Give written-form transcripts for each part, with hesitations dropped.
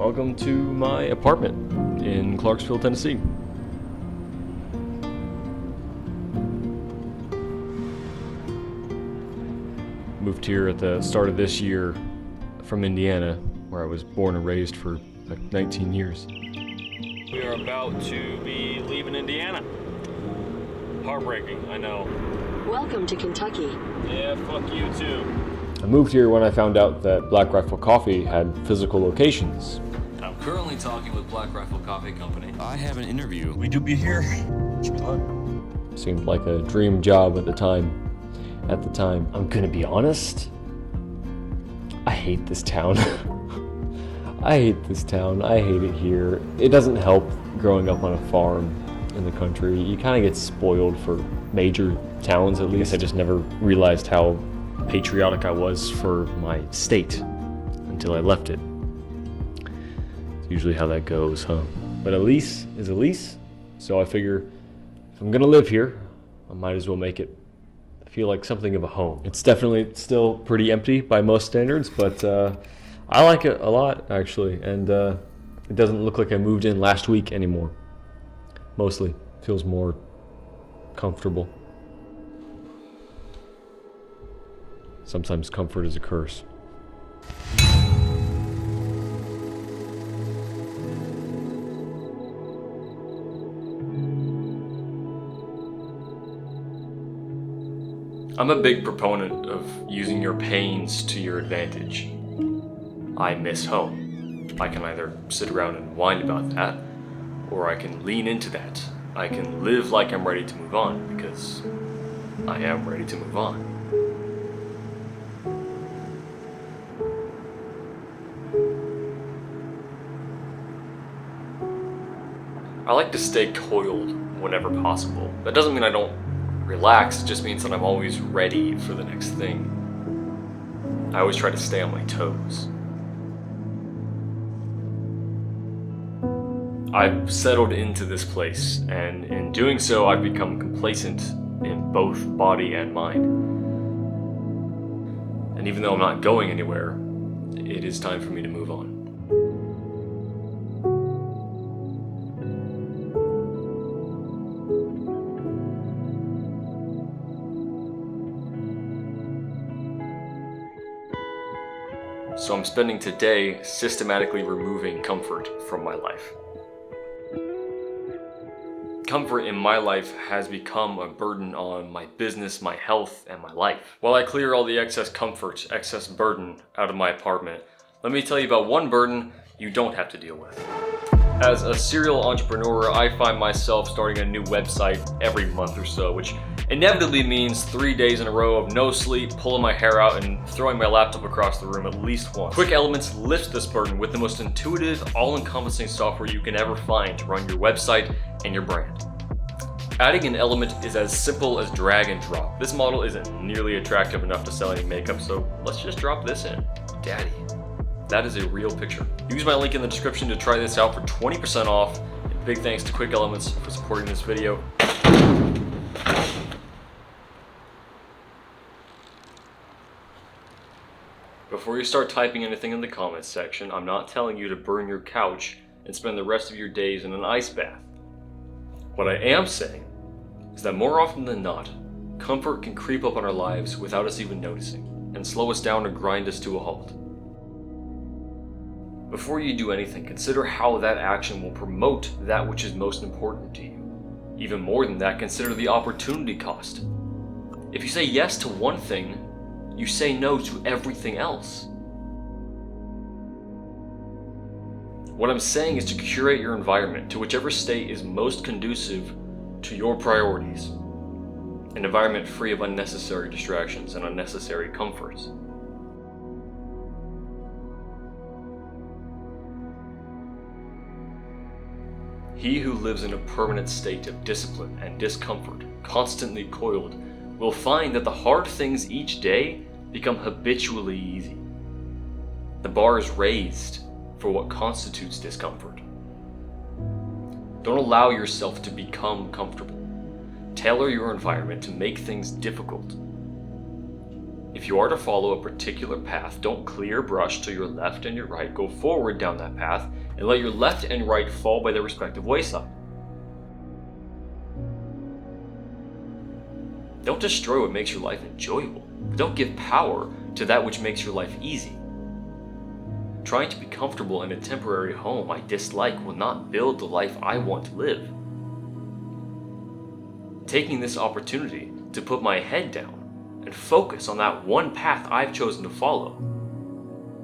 Welcome to my apartment in Clarksville, Tennessee. Moved here at the start of this year from Indiana, where I was born and raised for like 19 years. We are about to be leaving Indiana. Heartbreaking, I know. Welcome to Kentucky. Yeah, fuck you too. I moved here when I found out that Black Rifle Coffee had physical locations. I'm currently talking with Black Rifle Coffee Company. I have an interview. We do be here. Seemed like a dream job at the time. I'm gonna be honest, I hate this town. I hate it here. It doesn't help growing up on a farm in the country. You kind of get spoiled for major towns, at least. I just never realized how patriotic I was for my state until I left it. It's usually how that goes, huh? But a lease is a lease, so I figure if I'm gonna live here, I might as well make it feel like something of a home. It's definitely still pretty empty by most standards, but I like it a lot, actually, and it doesn't look like I moved in last week anymore. Mostly feels more comfortable. Sometimes comfort is a curse. I'm a big proponent of using your pains to your advantage. I miss home. I can either sit around and whine about that, or I can lean into that. I can live like I'm ready to move on, because I am ready to move on. I like to stay coiled whenever possible. That doesn't mean I don't relax, it just means that I'm always ready for the next thing. I always try to stay on my toes. I've settled into this place, and in doing so, I've become complacent in both body and mind. And even though I'm not going anywhere, it is time for me to move on. So I'm spending today systematically removing comfort from my life. Comfort in my life has become a burden on my business, my health, and my life. While I clear all the excess comfort, excess burden out of my apartment, let me tell you about one burden you don't have to deal with. As a serial entrepreneur, I find myself starting a new website every month or so, which inevitably means 3 days in a row of no sleep, pulling my hair out, and throwing my laptop across the room at least once. Quick Elements lifts this burden with the most intuitive, all-encompassing software you can ever find to run your website and your brand. Adding an element is as simple as drag and drop. This model isn't nearly attractive enough to sell any makeup, so let's just drop this in. Daddy. That is a real picture. Use my link in the description to try this out for 20% off. And big thanks to Quick Elements for supporting this video. Before you start typing anything in the comments section, I'm not telling you to burn your couch and spend the rest of your days in an ice bath. What I am saying is that more often than not, comfort can creep up on our lives without us even noticing, and slow us down or grind us to a halt. Before you do anything, consider how that action will promote that which is most important to you. Even more than that, consider the opportunity cost. If you say yes to one thing, you say no to everything else. What I'm saying is to curate your environment to whichever state is most conducive to your priorities. An environment free of unnecessary distractions and unnecessary comforts. He who lives in a permanent state of discipline and discomfort, constantly coiled, will find that the hard things each day become habitually easy. The bar is raised for what constitutes discomfort. Don't allow yourself to become comfortable. Tailor your environment to make things difficult. If you are to follow a particular path, don't clear brush to your left and your right. Go forward down that path and let your left and right fall by their respective wayside. Don't destroy what makes your life enjoyable. Don't give power to that which makes your life easy. Trying to be comfortable in a temporary home I dislike will not build the life I want to live. Taking this opportunity to put my head down and focus on that one path I've chosen to follow,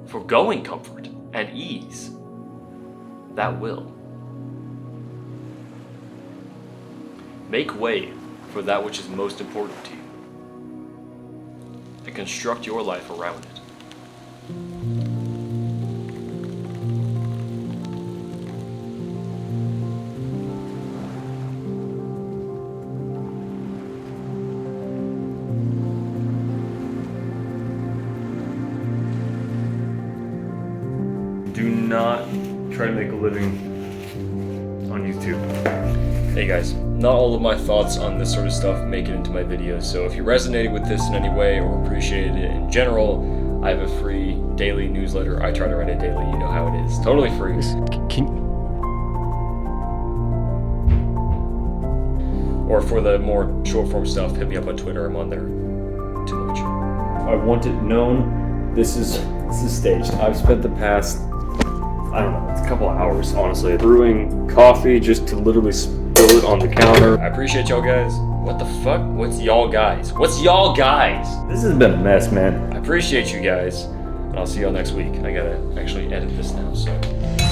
foregoing comfort and ease, that will. Make way for that which is most important to you, and construct your life around it. Do not try to make a living on YouTube. Hey guys, not all of my thoughts on this sort of stuff make it into my videos, so if you resonated with this in any way or appreciated it in general, I have a free daily newsletter. I try to write it daily, you know how it is. Totally free. Or for the more short form stuff, hit me up on Twitter, I'm on there too much. I want it known, this is staged. I've spent the past, I don't know, it's a couple of hours, honestly, brewing coffee just to literally spill it on the counter. I appreciate y'all guys. What the fuck? What's y'all guys? What's y'all guys? This has been a mess, man. I appreciate you guys, and I'll see y'all next week. I gotta actually edit this now, so.